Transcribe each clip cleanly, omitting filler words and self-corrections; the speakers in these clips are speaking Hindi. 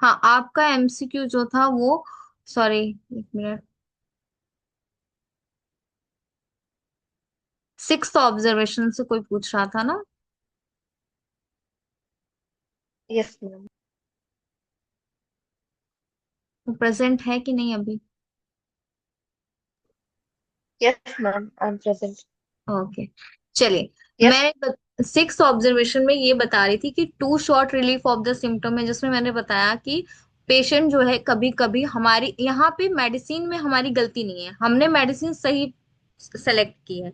हाँ, आपका एमसीक्यू जो था वो, सॉरी, एक मिनट, सिक्स्थ ऑब्जर्वेशन से कोई पूछ रहा था ना? Yes ma'am. वो प्रेजेंट है कि नहीं अभी? Yes ma'am, I am present. Okay, चलिए। यस। मैं सिक्स ऑब्जर्वेशन में ये बता रही थी कि to short relief of the symptom है, जिसमें मैंने बताया कि पेशेंट जो है, कभी कभी हमारी यहाँ पे मेडिसिन में हमारी गलती नहीं है, हमने मेडिसिन सही सेलेक्ट की है,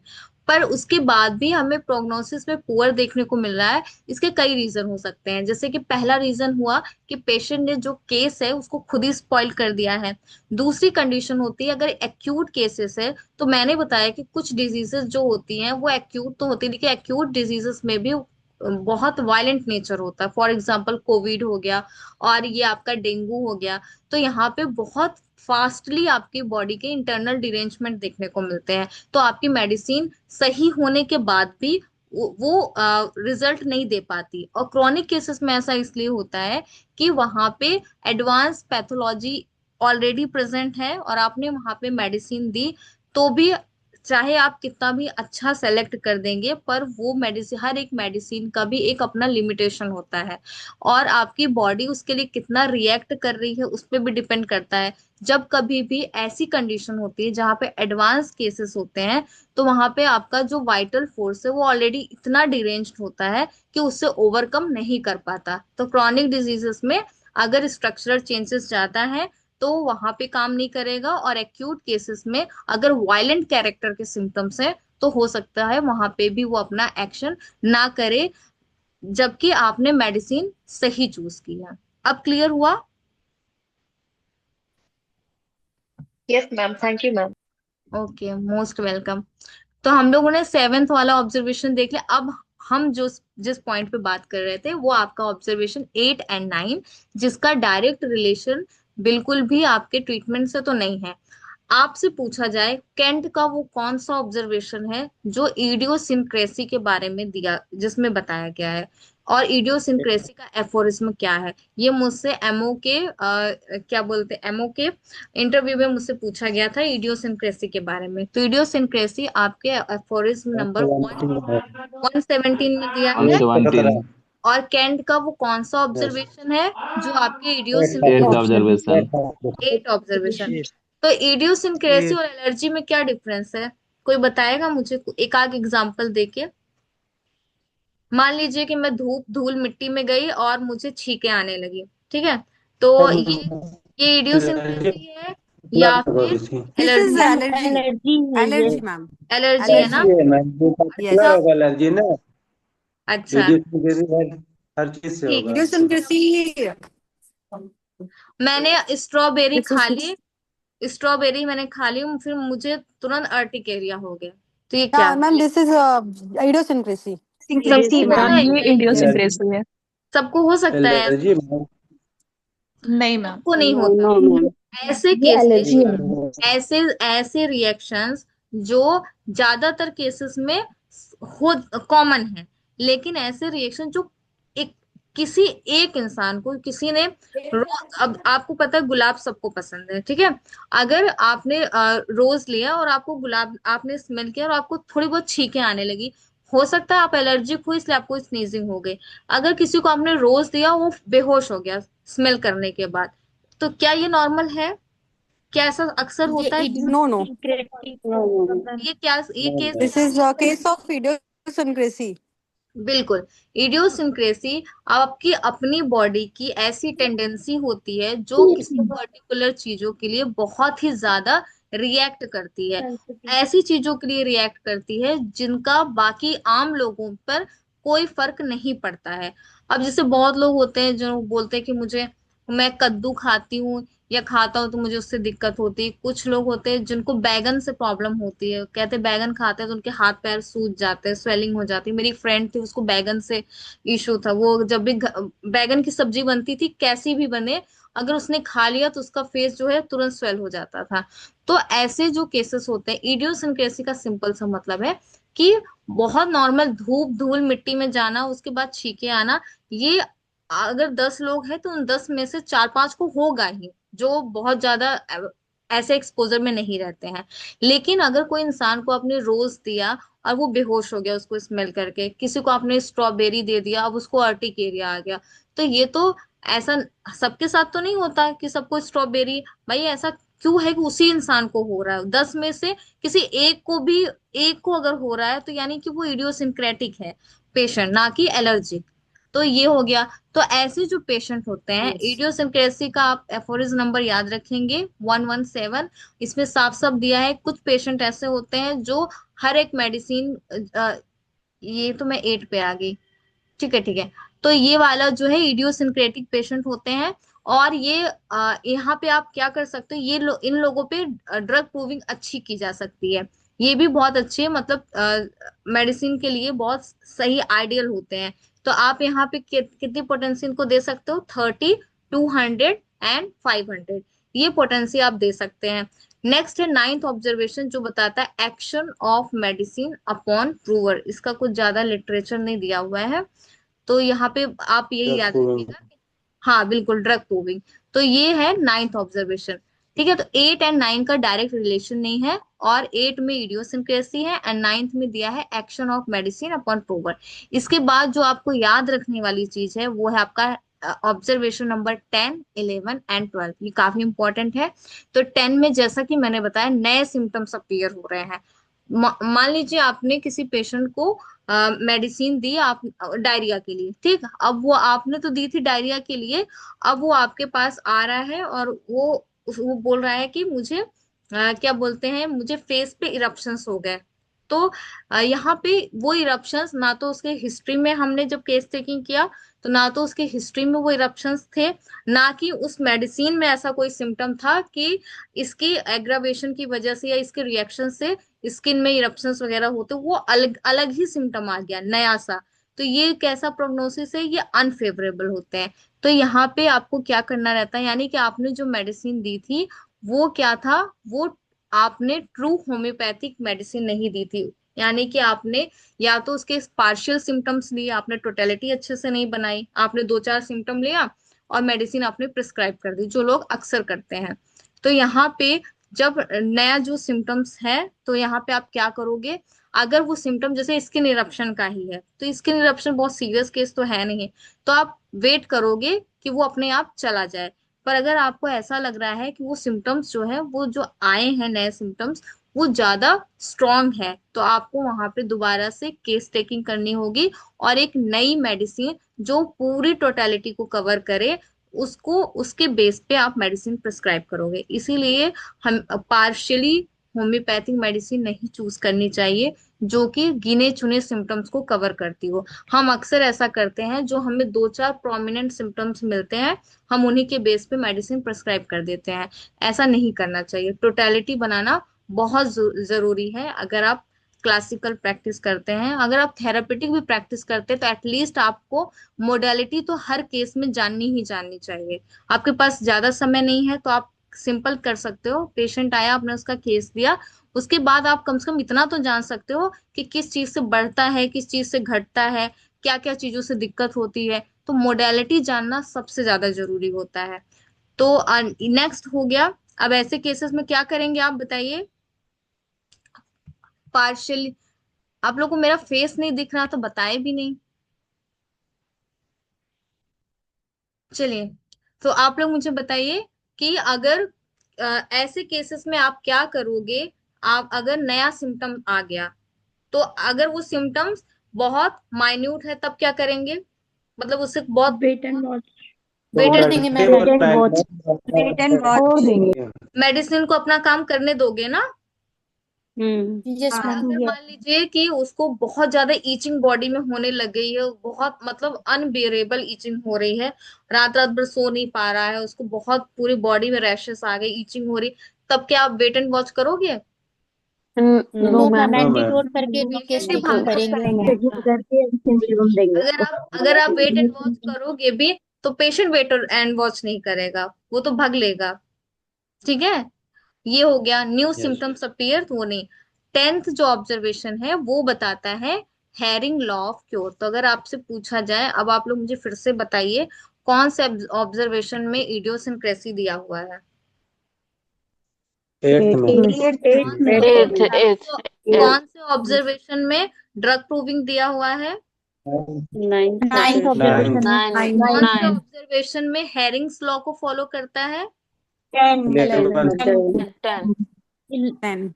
पर उसके बाद भी हमें प्रोग्नोसिस में पुअर देखने को मिल रहा है। इसके कई रीजन हो सकते हैं, जैसे कि पहला रीजन हुआ कि पेशेंट ने जो केस है उसको खुद ही स्पॉइल कर दिया है। दूसरी कंडीशन होती है, अगर एक्यूट केसेस है, तो मैंने बताया कि कुछ डिजीजेस जो होती हैं वो एक्यूट तो होती है, लेकिन एक्यूट डिजीजेस में भी बहुत वायलेंट नेचर होता है। फॉर एग्जांपल कोविड हो गया, और ये आपका डेंगू हो गया। तो यहाँ पे बहुत फास्टली आपकी बॉडी के इंटरनल डिरेंजमेंट देखने को मिलते हैं, तो आपकी मेडिसिन सही होने के बाद भी वो रिजल्ट नहीं दे पाती। और क्रॉनिक केसेस में ऐसा इसलिए होता है कि वहां पे एडवांस पैथोलॉजी ऑलरेडी प्रेजेंट है, और आपने वहां पे मेडिसिन दी, तो भी चाहे आप कितना भी अच्छा सेलेक्ट कर देंगे, पर वो मेडिसिन, हर एक मेडिसिन का भी एक अपना लिमिटेशन होता है, और आपकी बॉडी उसके लिए कितना रिएक्ट कर रही है उस पर भी डिपेंड करता है। जब कभी भी ऐसी कंडीशन होती है जहाँ पे एडवांस केसेस होते हैं, तो वहां पे आपका जो वाइटल फोर्स है वो ऑलरेडी इतना डिरेंज्ड होता है कि उससे ओवरकम नहीं कर पाता। तो क्रॉनिक डिजीजेस में अगर स्ट्रक्चरल चेंजेस ज्यादा है तो वहां पे काम नहीं करेगा, और एक्यूट केसेस में अगर वायलेंट कैरेक्टर के सिम्टम्स है तो हो सकता है वहां पे भी वो अपना एक्शन ना करे, जबकि आपने मेडिसिन सही चूज की है। अब क्लियर हुआ? Yes ma'am, thank you ma'am. Okay, most welcome. तो हम लोगों ने सेवेंथ वाला ऑब्जर्वेशन देख लिया। अब हम जो जिस पॉइंट पे बात कर रहे थे वो आपका ऑब्जर्वेशन 8 एंड 9, जिसका डायरेक्ट रिलेशन बिल्कुल भी आपके ट्रीटमेंट से तो नहीं है। आपसे पूछा जाए, केंट का वो कौन सा ऑब्जर्वेशन है जो इडियोसिंक्रेसी के बारे में दिया, जिसमें बताया गया है, और इडियोसिंक्रेसी का एफोरिज्म क्या है? ये मुझसे एमओ के क्या बोलते हैं, एमओ के इंटरव्यू में मुझसे पूछा गया था इडियोसिंक्रेसी के बारे में। तो इडियोसिंक्रेसी आपके एफोरिज्म नंबर 117 में दिया वन है। 17। और केंट का वो कौन सा ऑब्जर्वेशन है जो आपके eighth idiosyncrasy, observation. Eight observation. तो इडियोसिंक्रेसी और एलर्जी में क्या डिफरेंस है? कोई बताएगा मुझे एक आध एग्जांपल देके? मान लीजिए कि मैं धूप धूल मिट्टी में गई और मुझे छींके आने लगी, ठीक है, तो ये इडियोसिंक्रेसी है या फिर this is allergy? Allergy. Allergy है ये। Allergy ma'am. एलर्जी है ना? एलर्जी। एलर्जी है मैम, जो यस। पर्टिकुलर अच्छा, होगा एलर्जी ना। अच्छा, डिजीज हर चीज से ठीक होगा। है। इडियोसिंक्रेसी। मैंने स्ट्रॉबेरी दिस खा इज, ली, स्ट्रॉबेरी मैंने खा ली, फिर मुझे तुरंत अर्टिकेरिया हो गया, तो ये क्या या है? Ma'am this is idiosyncrasy. सबको सिंक्रेसी होना मैम, है ये क्या ये? एलर्जी, इडियोसिंक्रेसी है। सबको हो सकता है एलर्जी ऐसा? मैम। नहीं मैम। सबको नहीं नो होता। नो मैम, ऐसे ये केसेस, एलर्जी है। ऐसे ऐसे रिएक्शंस जो ज्यादातर केसेस में हो कॉमन है, लेकिन ऐसे रिएक्शन जो एक किसी एक इंसान को किसी ने अब आपको पता है गुलाब सबको पसंद है, ठीक है, अगर आपने रोज लिया और आपको गुलाब आपने स्मेल किया और आपको थोड़ी बहुत छींकें आने लगी, हो सकता है आप एलर्जिक हुई इसलिए आपको स्नीजिंग हो गई। अगर किसी को आपने रोज दिया वो बेहोश हो गया स्मेल करने के बाद, तो क्या ये नॉर्मल है? क्या ऐसा अक्सर ये होता है किसी? No no, idiosyncratic problem. ये क्या, ये केस नहीं दिस क्या इज है? Case of idiosyncrasy. बिल्कुल, इडियोसिंक्रेसी आपकी अपनी बॉडी की ऐसी टेंडेंसी होती है जो किसी पर्टिकुलर चीजों के लिए बहुत ही ज्यादा रिएक्ट करती है, ऐसी चीजों के लिए रिएक्ट करती है जिनका बाकी आम लोगों पर कोई फर्क नहीं पड़ता है। अब जैसे बहुत लोग होते हैं जो बोलते हैं कि मुझे, मैं कद्दू खाती हूँ या खाता हूँ तो मुझे उससे दिक्कत होती है। कुछ लोग होते हैं जिनको बैगन से प्रॉब्लम होती है, कहते हैं बैगन खाते हैं तो उनके हाथ पैर सूज जाते हैं, स्वेलिंग हो जाती है। मेरी फ्रेंड थी, उसको बैगन से इशू था, वो जब भी बैगन की सब्जी बनती थी कैसी भी बने, अगर उसने खा लिया तो उसका फेस जो है तुरंत स्वेल हो जाता था। तो ऐसे जो केसेस होते हैं, इडियोसिंक्रेसी का सिंपल सा मतलब है कि बहुत नॉर्मल धूप धूल मिट्टी में जाना उसके बाद छींके आना, ये अगर 10 लोग हैं तो उन 10 में से 4-5 को होगा ही, जो बहुत ज्यादा ऐसे एक्सपोजर में नहीं रहते हैं। लेकिन अगर कोई इंसान को आपने रोज दिया और वो बेहोश हो गया उसको स्मेल करके, किसी को आपने स्ट्रॉबेरी दे दिया अब उसको अर्टिकेरिया आ गया, तो ये तो ऐसा सबके साथ तो नहीं होता कि सबको स्ट्रॉबेरी, भाई ऐसा क्यों है कि उसी इंसान को हो रहा है? 10 में से किसी एक को भी, एक को अगर हो रहा है तो यानी कि वो इडियोसिंक्रेटिक है पेशेंट, ना कि एलर्जिक। तो ये हो गया। तो ऐसे जो पेशेंट होते हैं Yes. इडियोसिंक्रेसी का, आप एफोरिज नंबर याद रखेंगे 117। इसमें साफ साफ दिया है कुछ पेशेंट ऐसे होते हैं जो हर एक मेडिसिन, ये तो मैं 8 पे आ गई, ठीक है ठीक है। तो ये वाला जो है इडियोसिंक्रेटिक पेशेंट होते हैं। और ये यहाँ पे आप क्या कर सकते हो, इन लोगों पे ड्रग प्रूविंग अच्छी की जा सकती है। ये भी बहुत अच्छे, मतलब मेडिसिन के लिए बहुत सही आइडियल होते हैं। तो आप यहाँ पे कितनी पोटेंसी इनको दे सकते हो? 30, 200 एंड 500, ये पोटेंसी आप दे सकते हैं। नेक्स्ट है नाइन्थ ऑब्जर्वेशन, जो बताता है action of medicine upon prover. इसका कुछ ज्यादा लिटरेचर नहीं दिया हुआ है, तो यहाँ पे आप यही ड्रग याद प्रूविंग। रखिएगा। हाँ बिल्कुल, ड्रग प्रूविंग। तो ये है नाइन्थ ऑब्जर्वेशन। ठीक है, तो 8 एंड 9 का डायरेक्ट रिलेशन नहीं है, और 8 में इडियोसिंक्रेसी है एंड नाइन्थ में दिया है action of medicine upon prover. इसके बाद जो आपको याद रखने वाली चीज है वो है आपका ऑब्जर्वेशन नंबर 10, 11 एंड 12। ये काफी इंपॉर्टेंट है। तो 10 में जैसा कि मैंने बताया नए सिम्टम्स अपीयर हो रहे हैं। मान लीजिए आपने किसी पेशेंट को मेडिसिन दी, आप डायरिया के लिए, ठीक। अब वो आपने तो दी थी डायरिया के लिए, अब वो आपके पास आ रहा है और वो बोल रहा है कि मुझे क्या बोलते हैं, मुझे फेस पे इरप्शंस हो गए। तो यहाँ पे वो इरप्शंस ना तो उसके हिस्ट्री में, हमने जब केस टेकिंग किया तो ना तो उसके हिस्ट्री में वो इरप्शंस थे, ना कि उस मेडिसिन में ऐसा कोई सिम्टम था कि इसकी एग्रावेशन की वजह से या इसके रिएक्शन से स्किन में इरप्शंस वगैरह होते, वो अलग अलग ही सिम्टम आ गया नया सा। तो ये कैसा प्रोग्नोसिस है? ये अनफेवरेबल होते हैं। तो यहाँ पे आपको क्या करना रहता है, यानी कि आपने जो मेडिसिन दी थी वो क्या था, वो आपने ट्रू होम्योपैथिक मेडिसिन नहीं दी थी। यानी कि आपने या तो उसके पार्शियल सिम्टम्स लिए, आपने टोटेलिटी अच्छे से नहीं बनाई, आपने 2-4 सिम्टम लिया और मेडिसिन आपने प्रिस्क्राइब कर दी, जो लोग अक्सर करते हैं। तो यहाँ पे जब नया जो सिम्टम्स है, तो यहाँ पे आप क्या करोगे, अगर वो सिम्टम जैसे स्किन इरप्शन का ही है, तो स्किन इरप्शन बहुत सीरियस केस तो है नहीं, तो आप वेट करोगे कि वो अपने आप चला जाए। पर अगर आपको ऐसा लग रहा है कि वो सिम्टम्स जो है, वो जो आए हैं नए सिम्टम्स, वो ज्यादा स्ट्रांग है, तो आपको वहां पे दोबारा से केस टेकिंग करनी होगी और एक नई मेडिसिन जो पूरी टोटेलिटी को कवर करे, उसको उसके बेस पे आप मेडिसिन प्रिस्क्राइब करोगे। इसीलिए हम पार्शियली होम्योपैथिक मेडिसिन नहीं चूज करनी चाहिए जो कि गिने चुने सिम्टम्स को कवर करती हो। हम अक्सर ऐसा करते हैं, जो हमें 2-4 प्रोमिनेंट सिम्टम्स मिलते हैं, हम उन्हीं के बेस पे मेडिसिन प्रिस्क्राइब कर देते हैं। ऐसा नहीं करना चाहिए। टोटलिटी बनाना बहुत जरूरी है। अगर आप क्लासिकल प्रैक्टिस करते हैं, अगर आप थेरापेटिक भी प्रैक्टिस करते हैं, तो एटलीस्ट आपको मोडालिटी तो हर केस में जाननी ही जाननी चाहिए। आपके पास ज्यादा समय नहीं है तो आप सिंपल कर सकते हो, पेशेंट आया आपने उसका केस दिया, उसके बाद आप कम से कम इतना तो जान सकते हो कि किस चीज से बढ़ता है, किस चीज से घटता है, क्या क्या चीजों से दिक्कत होती है। तो मोडालिटी जानना सबसे ज्यादा जरूरी होता है। तो नेक्स्ट हो गया। अब ऐसे केसेस में क्या करेंगे आप बताइए? पार्शियल, आप लोग को मेरा फेस नहीं दिख रहा तो बताए भी नहीं। चलिए, तो आप लोग मुझे बताइए कि अगर ऐसे केसेस में आप क्या करोगे। आप अगर नया सिम्टम आ गया, तो अगर वो सिम्टम्स बहुत माइन्यूट है तब क्या करेंगे, मतलब उससे बहुत वेट एंड वॉच। तो वेट छोड़ एंड देंगे करके मैम। और wait and watch. Diagnose wait and छोड़ वॉच। देंगे। मेडिसिन को अपना काम करने दोगे ना। यस और मैम। अगर यस। मान लीजिए कि उसको बहुत ज्यादा ईचिंग बॉडी में होने लग गई है, बहुत मतलब अनबेरेबल ईचिंग हो रही है, रात रात भर सो नहीं पा रहा है, उसको बहुत पूरी बॉडी में रैशेस आ गए, ईचिंग हो रही, तब क्या आप वेट एंड वॉच करोगे? No no ma'am. Ma'am, no ma'am. Antidote करके भी केस इमीडिएटली टेकिंग भागना करेंगे। चाहिए। करके सेंसिटिव देंगे अगर उसको। आप वेट एंड वॉच करोगे भी तो पेशेंट वेट एंड वॉच नहीं करेगा, वो तो भाग लेगा। ठीक है, ये हो गया न्यू यस। सिम्टम्स अपीयर, तो वो नहीं। 10th जो ऑब्जर्वेशन है वो बताता है हैरिंग लॉ ऑफ क्योर। तो अगर आपसे पूछा जाए, अब आप लोग मुझे फिर से बताइए कौन से ऑब्जर्वेशन में इडियोसिंक्रेसी दिया हुआ है। 8th में। कौन से Eighth, eighth, eighth. कौन से ऑब्जर्वेशन में ड्रग प्रूविंग दिया हुआ है। Ninth, नाइन्थ ऑब्जर्वेशन में nine, कौन से nine, ऑब्जर्वेशन में हैरिंग्स लॉ को फॉलो करता है। 11th। 10. 11th।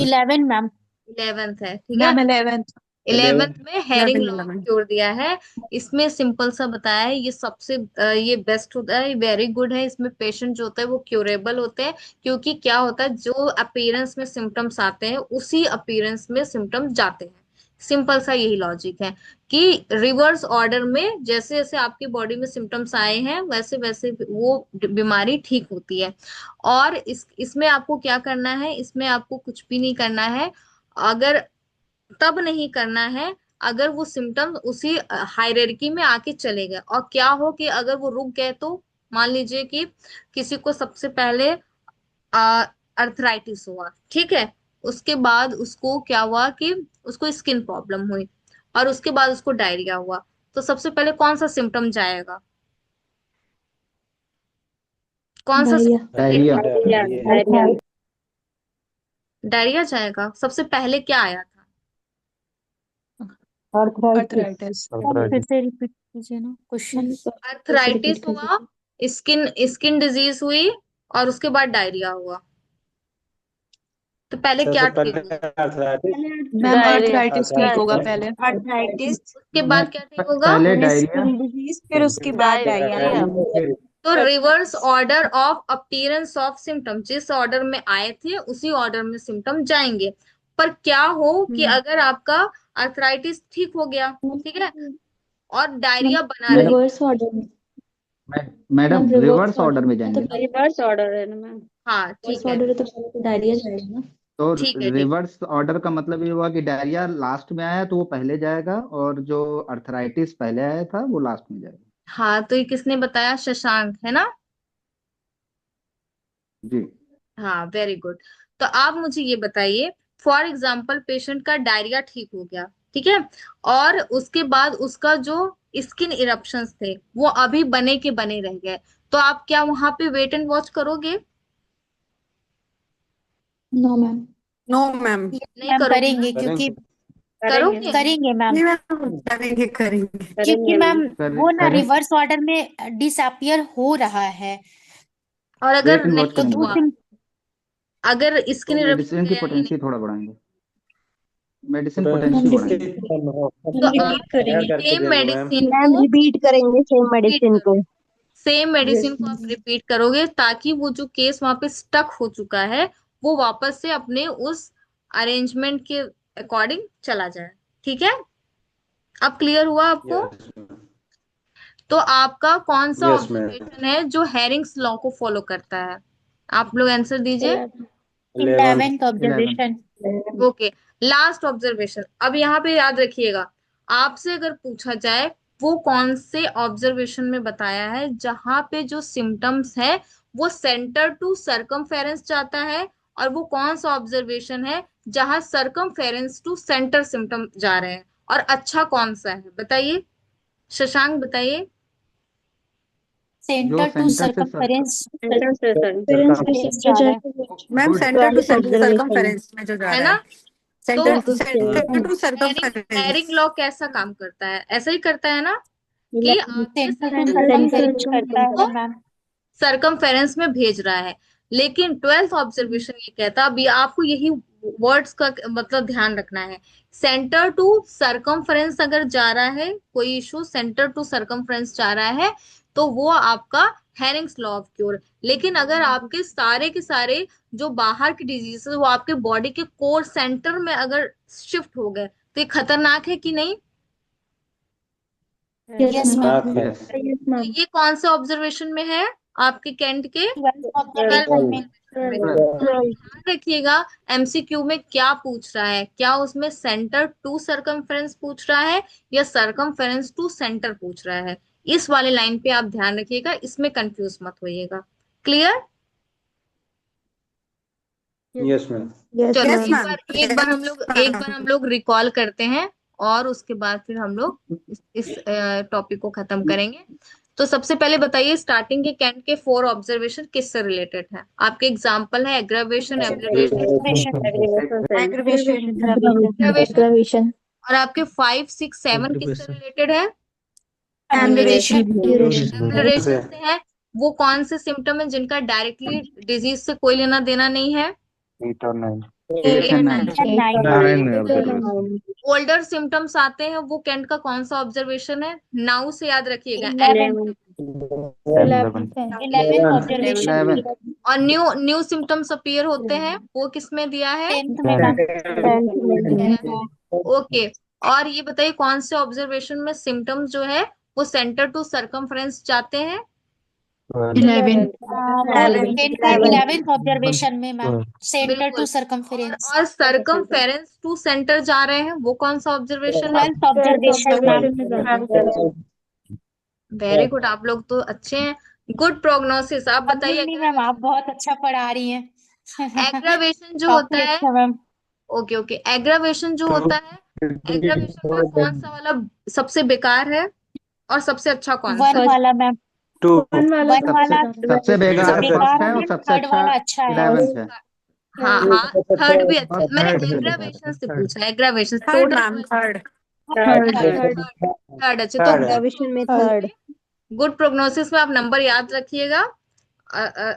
11 मैम। 11th है, ठीक है। 11th 11th में हैरिंग 11 लॉ ऑफ 11 क्योर दिया है। इसमें सिंपल सा बताया है, ये सबसे ये बेस्ट होता है, वेरी गुड है। इसमें पेशेंट जो होता है वो क्यूरेबल होते हैं, क्योंकि क्या होता है जो अपीयरेंस में सिम्टम्स आते हैं उसी अपीयरेंस में सिम्टम्स जाते हैं। सिंपल सा यही लॉजिक है कि रिवर्स ऑर्डर में जैसे जैसे आपकी बॉडी में सिम्टम्स आए हैं वैसे वैसे वो बीमारी ठीक होती है। और इसमें आपको क्या करना है, इसमें आपको कुछ भी नहीं करना है। अगर तब नहीं करना है अगर वो सिम्टम उसी हायरार्की में आके चले गए, और क्या हो कि अगर वो रुक गए तो मान लीजिए कि किसी को सबसे पहले अर्थराइटिस हुआ, ठीक है। उसके बाद उसको क्या हुआ कि उसको स्किन प्रॉब्लम हुई, और उसके बाद उसको डायरिया हुआ। तो सबसे पहले कौन सा सिम्टम जाएगा, कौन सा डायरिया। डायरिया जाएगा। सबसे पहले क्या आया था। arthritis मैम फिर से रिपीट कीजिए ना क्वेश्चन। अर्थराइटिस हुआ, स्किन स्किन डिजीज हुई, और उसके बाद डायरिया हुआ। तो पहले क्या सबसे ठीक पहले होगा, arthritis। Ma'am Diarrhea. arthritis ठीक होगा पहले आर्थराइटिस उसके बाद क्या ठीक होगा। पहले फिर डायरिया। स्किन डिजीज फिर उसके बाद Diarrhea. डायरिया। तो reverse order of appearance of symptom, जिस ऑर्डर में आए थे उसी ऑर्डर में सिम्टम जाएंगे। पर क्या हो कि अगर आपका अर्थराइटिस ठीक हो गया, ठीक है, और डायरिया बना रहे। रिवर्स ऑर्डर में। मैडम रिवर्स ऑर्डर में जाएंगे। Reverse order है ना मैम. हाँ ठीक है, ऑर्डर है तो पहले तो डायरिया जाएगा ना। तो ठीक है, ठीक। रिवर्स ऑर्डर का मतलब ये हुआ कि डायरिया लास्ट में आया तो वो पहले जाएगा, और जो अर्थराइटिस पहले आया था वो लास्ट में जाएगा। हाँ, तो ये किसने बताया, शशांक है ना। जी। हाँ, वेरी गुड। तो आप मुझे ये बताइए, फॉर एग्जाम्पल पेशेंट का डायरिया ठीक हो गया, ठीक है, और उसके बाद उसका जो स्किन इरप्शंस थे वो अभी बने के बने रह गए, तो आप क्या वहां पे वेट एंड वॉच करोगे। No ma'am. नो मैम नहीं मैम करोगे ना। करेंगे क्योंकि करोगे। करेंगे मैम, नहीं मैम करेंगे करेंगे क्योंकि मैम वो ना करें। रिवर्स ऑर्डर में डिसअपियर हो रहा है। और वेट अगर एंड वॉच नहीं तो करेंगे वो हुआ, मैडम। अगर तो स्किन इरप्शन मेडिसिन की गया ही नहीं, पोटेंसी थोड़ा बढ़ाएंगे। मेडिसिन पोटेंशियल पोटेंसी मैम बढ़ाएंगे। तो रिपीट आप करेंगे। करके सेम दे दो मैम। मेडिसिन मैम को रिपीट करेंगे सेम रिपीट मेडिसिन करो, को। सेम मेडिसिन यस को आप मैम। रिपीट करोगे, ताकि वो जो केस वहां पे स्टक हो चुका है वो वापस से अपने उस अरेंजमेंट के अकॉर्डिंग चला जाए। ठीक है, अब क्लियर हुआ आपको। यस तो आपका कौन सा यस मैम। ऑब्जर्वेशन है जो हैरिंग्स लॉ को फॉलो करता है, आप लोग आंसर दीजिए। 11th। 11th 11। Observation. Okay, last observation. अब यहाँ पे याद रखिएगा, आपसे अगर पूछा जाए वो कौन से ऑब्जर्वेशन में बताया है जहां पे जो सिम्टम्स है वो सेंटर टू सरकमफेरेंस जाता है, और वो कौन सा ऑब्जर्वेशन है जहां सरकमफेरेंस टू सेंटर सिम्टम जा रहे हैं, और अच्छा कौन सा है बताइए, शशांक बताइए। जो सेंटर टू सेंटर से सरकमफेरेंस पेरेंट्स के जा साथ रहा है। Ma'am good. Centre to observation circumference में जो जा है रहा ना। है। तो सेंटर बिल्कुल to Hering Hering circumference. Law कैसा काम करता है, ऐसा ही करता है ना, कि आपके सेंटर टू सेंटर सरकमफेरेंस करता है को मैम। सरकमफेरेंस में भेज रहा है। लेकिन ट्वेल्थ ऑब्जर्वेशन ये कहता है, अभी आपको यही वर्ड्स का मतलब ध्यान रखना है। सेंटर टू सरकमफेरेंस अगर जा रहा है कोई इशू, सेंटर टू सरकमफेरेंस जा रहा है, तो वो आपका हैरिंग्स लॉ ऑफ क्योर। लेकिन अगर आपके सारे के सारे जो बाहर की डिजीज वो आपके बॉडी के कोर सेंटर में अगर शिफ्ट हो गए, तो ये खतरनाक है कि नहीं। Yes yes ma'am. Ma'am. Yes. तो ये कौन से ऑब्जर्वेशन में है, आपके कैंट के 12th ऑब्जर्वेशन में। 12th में। तो ध्यान रखिएगा एमसीक्यू में क्या पूछ रहा है, क्या उसमें सेंटर टू सरकमफेरेंस पूछ रहा है या सरकमफेरेंस टू सेंटर पूछ रहा है। इस वाले लाइन पे आप ध्यान रखिएगा, इसमें कंफ्यूज मत होइएगा। क्लियर। Yes ma'am. यस चलो Yes, मैम। ma'am. एक बार हम लोग रिकॉल करते हैं और उसके बाद फिर हम लोग इस टॉपिक को खत्म करेंगे। तो सबसे पहले बताइए स्टार्टिंग के कैंट के 4 ऑब्जर्वेशन किससे रिलेटेड है? आपके एग्जांपल है एग्रावेशन, एब्रिविएशन, Aggravation. एग्रावेशन। और आपके 5, 6, 7 किससे रिलेटेड है? Amelioration. एम्यूलरेशन से है। वो कौन से सिम्टम है जिनका डायरेक्टली डिजीज से कोई लेना देना नहीं है? 8 और 9। 8 and 9 ओल्डर सिम्टम्स आते हैं, वो कैंट का कौन सा ऑब्जर्वेशन है? नाउ से याद रखिएगा। 11th observation. 11 और न्यू सिम्टम्स अपीयर होते हैं, वो किसमें दिया है? 10th में मैम. ओके। और ये बताइए कौन से ऑब्जर्वेशन में सिम्टम्स जो है वो सेंटर टू सरकमफ्रेंस जाते हैं? 11th. 11th ऑब्जर्वेशन में मैम सेंटर टू बिल्कुल। सरकमफेरेंस। और सरकमफेरेंस टू सेंटर जा रहे हैं, वो कौन सा ऑब्जर्वेशन है? 12th observation ma'am. Very good, आप लोग तो अच्छे हैं। Good prognosis. आप बताइए नहीं मैम, आप बहुत अच्छा पढ़ा रही हैं। एग्रावेशन जो होता काफी है। अच्छा मैम। ओके, एग्रावेशन जो होता है, एग्रावेशन में कौन सा वाला सबसे बेकार है और सबसे अच्छा कौन सा? 1 वाला मैम। 1 वाला सबसे बेकार बेकार फर्स्ट है है, और सबसे 3rd अच्छा वाला अच्छा है। 11th है। हाँ, थर्ड भी अच्छा और है। मैंने third एग्रावेशन से पूछा, aggravation Third, total ma'am. Third. Third अच्छे। तो एग्रावेशन में थर्ड। गुड प्रोग्नोसिस में आप नंबर याद रखिएगा।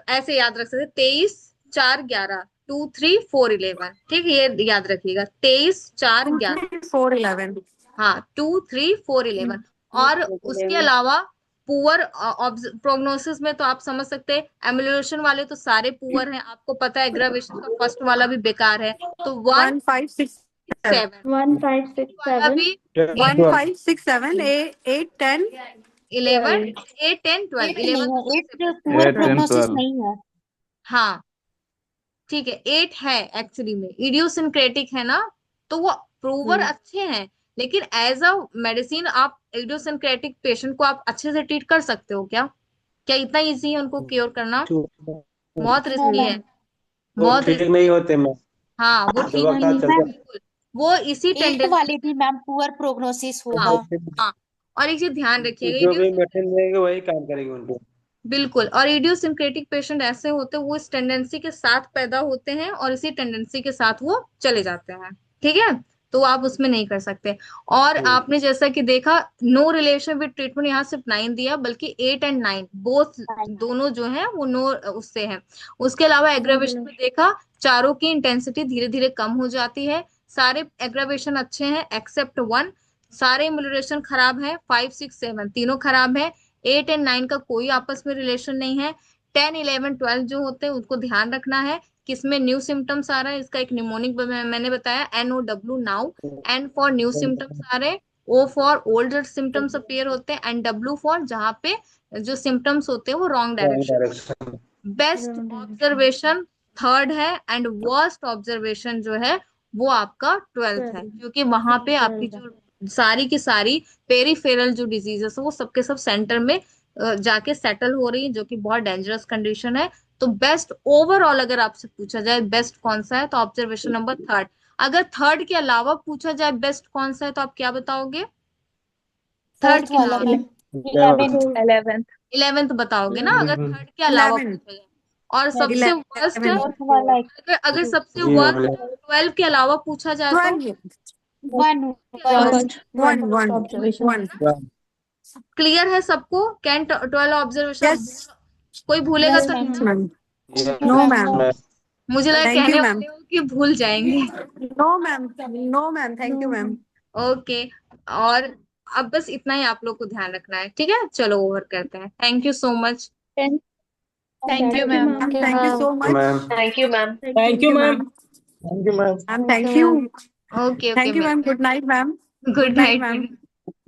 ऐसे याद रख सकते 23, 4, 11, 2, 3, 4, 11। ठीक है, ये याद रखिएगा 23, 4, 2, 11। 3, 4, 11. हाँ, 2, 3, 4, 11। और उसके अलावा पुअर प्रोग्नोसिस में तो आप समझ सकते हैं, एमुलेशन वाले तो सारे पुअर हैं, आपको पता है एग्रावेशन का फर्स्ट वाला भी बेकार है। तो 1, 1, 5, 6, 7. 7 वाला भी 1, 5, 6, 7, 8, 10. 11, 8, 10, 12, 8 नहीं 11 है, तो 8 सबसे पुअर 8, 10, प्रोग्नोसिस 12. नहीं है। हाँ ठीक है, 8 है एक्चुअली में, इडियोसिंक्रेटिक है ना, तो वो प्रूवर अच्छे हैं। लेकिन एज अ मेडिसिन आप इडियोसिंक्रेटिक पेशेंट को आप अच्छे से ट्रीट कर सकते हो क्या? क्या इतना इजी है उनको क्योर करना? बहुत नो रिस्की है, मैम। वो बहुत ठीक रिस्की। नहीं होते मैम। हाँ, वो ठीक दवा नहीं का है, चलता बिल्कुल। वो इसी 8 टेंडेंसी। वाले भी मैम पुअर प्रोग्नोसिस हाँ होगा। हाँ। और एक चीज ध्यान रखिएगा, जो भी मेडिसिन देंगे वही काम करेगी उनको। बिल्कुल। और इडियोसिंक्रेटिक पेशेंट ऐसे होते हैं, वो इस टेंडेंसी के साथ पैदा होते हैं और इसी टेंडेंसी के साथ वो चले जाते हैं। ठीक है, तो आप उसमें नहीं कर सकते। और आपने जैसा कि देखा, नो रिलेशन विद ट्रीटमेंट, यहाँ सिर्फ 9 दिया, बल्कि 8 और 9 बोथ, दोनों जो है वो नो उससे है। उसके अलावा एग्रावेशन में देखा, चारों की इंटेंसिटी धीरे धीरे कम हो जाती है। सारे एग्रावेशन अच्छे हैं एक्सेप्ट 1। सारे इम्यूलेशन खराब है, 5, 6, 7 तीनों खराब है। 8 और 9 का कोई आपस में रिलेशन नहीं है। 10, 11, 12 जो होते हैं उसको ध्यान रखना है, किसमें न्यू सिम्टम्स आ रहा है। इसका एक निमोनिक मैंने बताया, NOW now. N for new symptoms आ रहे हैं, O for older symptoms appear होते हैं, एंड W फॉर जहाँ पे जो सिम्टम्स होते हैं वो wrong direction. Direction. Best observation third है, एंड वर्स्ट ऑब्जर्वेशन जो है वो आपका 12th है, क्योंकि वहां पे आपकी जो सारी की सारी पेरिफेरल जो डिजीजेस है वो सबके सब सेंटर में जाके सेटल हो रही है, जो कि बहुत डेंजरस कंडीशन है। तो बेस्ट ओवरऑल अगर आपसे पूछा जाए बेस्ट कौन सा है, तो ऑब्जर्वेशन नंबर थर्ड। अगर थर्ड के अलावा पूछा जाए बेस्ट कौन सा है, तो आप क्या बताओगे? थर्ड 4th के वाला अलावा मैम। 11th। 11th बताओगे ना, अगर थर्ड के अलावा 11. पूछा जाए। और सबसे वर्स्ट है, 11. 4th वाला अगर सबसे जी वर्स्ट मैम। 12 के अलावा पूछा जाए तो 12. 1 1, 1. क्लियर है सबको? Can 12 observation Yes. कोई भूलेगा यस तो मैम। नहीं ना? Yes, No, ma'am. मैम। मुझे लगा Thank कहने you, ma'am. वाले हो कि भूल जाएंगे। No, ma'am. No, ma'am. Thank you, ma'am. Okay. और अब बस इतना ही आप लोग को ध्यान रखना है, ठीक है? चलो ओवर करते हैं। Thank you so much. Thank you ma'am. Ma'am, thank you so much. Ma'am. Thank you, ma'am. Thank you, ma'am. Thank you ma'am. Ma'am, thank you. Okay okay, Thank you, ma'am. मिलते Good night, ma'am. हैं। Good Good night, night. ma'am.